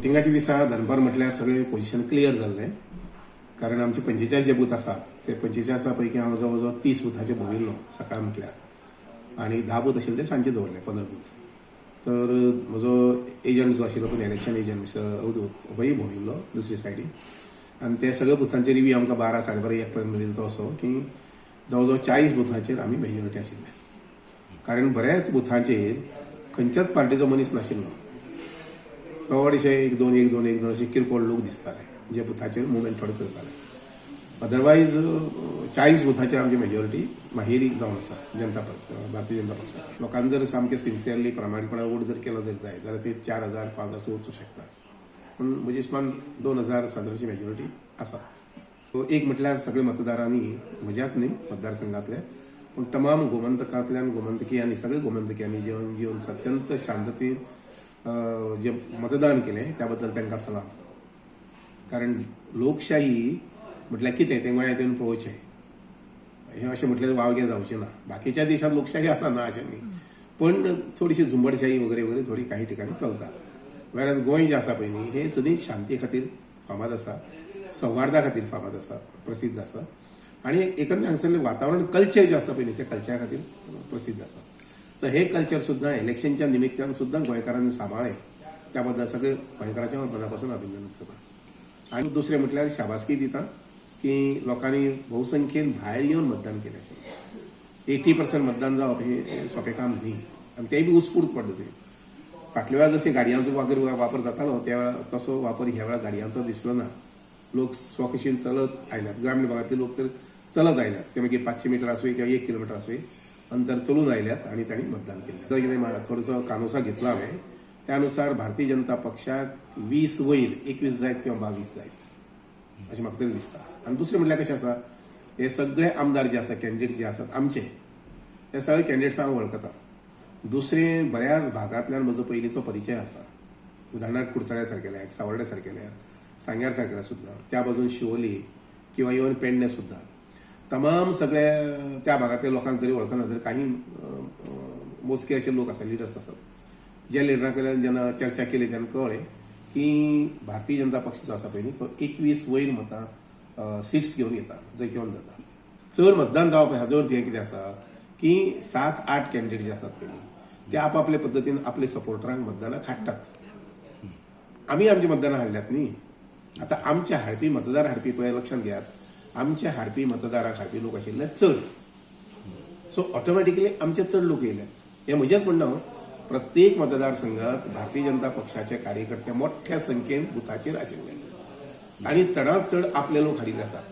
वोटिंगाच्या दिसा दनपार म्हटल्यार सगळे पोझिशन क्लियर जाल्लें. कारण आमचे 45 जे बूथ आसात ते 45 पैकी हांव जवळ जवळ 30 बुथाचेर भोंविल्लो सकाळ म्हटल्यार, आनी 10 बूथ आशिल्ले ते सांजे दवरले, 15 बूथ. तर म्हजो एजंट जो आशिल्लो पळय इलेक्शन एजंट मिस्टर अवधूत होय भोंविल्लो दुसरे सायडीन, आनी ते सगळे बुथांचे रिव्यू आमकां 12, 12:30, 1 पर्यंत मेळिल्लो तो असो की जवळ जवळ 40 बुथांचेर आमी मेजॉरिटी आशिल्ले. कारण बऱ्याच बुथांचेर खंयच्याच पार्टीचो मनीस नाशिल्लो. थोडेशे एक दोन असे किरकोळ लोक दिसताले जे बुथाचेर मुवमेंट थोडे करताले. अदरवायज 40 बुथाचेर आमची मेजॉरिटी माहेरी जावन आसा भारतीय जनता पक्षाक. लोकांनी जर सामकें सिन्सियरली प्रामाणीकपणान वोट जर केलो जर जाय जाल्यार ते 4,000 5,000 वचूंक शकता. पूण म्हजे हिसपान 2,000 सादारणशी मेजॉरिटी आसा. एक म्हटल्यार सगळे मतदारांनी म्हज्याच न्ही मतदारसंघातले पूण तमाम गोमंतकांतल्यान गोमंतकीयांनी सगळे गोमंतकीयांनी जेवन अत्यंत शांततेन जे मतदान केलें त्या बद्दल तांकां सलाम. कारण लोकशाही म्हटल्यार कितें तें गोंयांत येवन पळोवचें. हें अशें म्हटल्यार वावगें जावचें ना. बाकीच्या देशांत लोकशाही आसा ना अशें न्ही, पण थोडीशी झुंबडशाही वगैरे थोडी काही ठिकाणी चलता. वेराज गोंय जें आसा पळय न्ही हें सदींच शांती खातीर फामाद आसा, सौहार्दा खातीर फामाद आसा, प्रसिद्ध आसा. आनी एकंदर हांगसरलें वातावरण कल्चर जें आसता पळय न्ही त्या कल्चरा खातीर प्रसिद्ध आसा. तर हे कल्चर सुद्दां इलेक्शनच्या निमित्तान सुद्दां गोंयकारांनी सांबाळ्ळें. त्या बद्दल सगळे गोंयकारांच्या मना पासून अभिनंदन करता. आनी दुसरें म्हटल्यार शाबासकी दिता की लोकांनी भोवसंख्येन भायर येवन मतदान केलें. 80% मतदान जावप हें सोंपें काम न्ही, आनी तेंय बी उत्स्फूर्त पद्दतीन. फाटल्या वेळा जशें गाडयांचो वापर जातालो त्या वेळा तसो वापर ह्या वेळा गाडयांचो दिसलो ना. लोक स्वखुशीन चलत आयल्यात. ग्रामीण भागांतले लोक तर चलत आयल्यात. ते मागीर 500 मीटर आसूं किंवा 1 किलोमीटर आसूं अंतर चलून आयल्यात आनी तांणी मतदान केलें. जर कितें थोडोसो कानोसा घेतला हांवें त्या अनुसार भारतीय जनता पक्षाक 20 वयर 21 जायत किंवा 22 जायत अशें म्हाका तरी दिसता. आनी दुसरें म्हटल्यार कशें आसा, हे सगळे आमदार जे आसा कॅन्डिडेट जे आसात आमचे हे सगळे कॅन्डिडेट्स हांव वळखता. दुसरें बऱ्याच भागांतल्यान म्हजो पयलींचो परिचय आसा. उदाहरणार्थ कुडचड्या सारकेल्या, सावर्डे सारकेल्या, सांग्यार सारकेल्या सुद्दां, त्या बाजून शिवोली किंवा इवन पेडणे सुद्दां तमाम सगळे त्या भागांतल्या लोकांक तरी वळखना. तर काही मोजके असे लोक आसा, लिडर्स आसात जे लिडरा कडल्यान जेन्ना चर्चा केली तेन्ना कळ्ळें की भारतीय जनता पक्ष जो आसा पळय न्ही तो 21 वयर मतां सिट्स घेवन येता, जैतवंत जाता. चड मतदान जावप हाजो अर्थ हें कितें आसा की 7-8 कॅन्डिडेट जे आसात पळय न्ही ते आपापले पद्दतीन आपले सपोर्टरांक मतदानाक हाडटात. आमी आमचे मतदानाक हाडल्यात न्ही. आतां आमचे हाडपी मतदार हाडपी पळय लक्षांत घेयात, आमचे हाडपी मतदाराक हाडपी लोक आशिल्ले चड. सो ऑटोमॅटिकली आमचे चड लोक येयल्यात. हें म्हजेंच म्हणणं हांव. प्रत्येक मतदारसंघात भारतीय जनता पक्षाचे कार्यकर्ते मोठ्या संख्येन बुथाचेर आशिल्ले आनी चडांत चड आपले लोक हाडिल्ले आसात.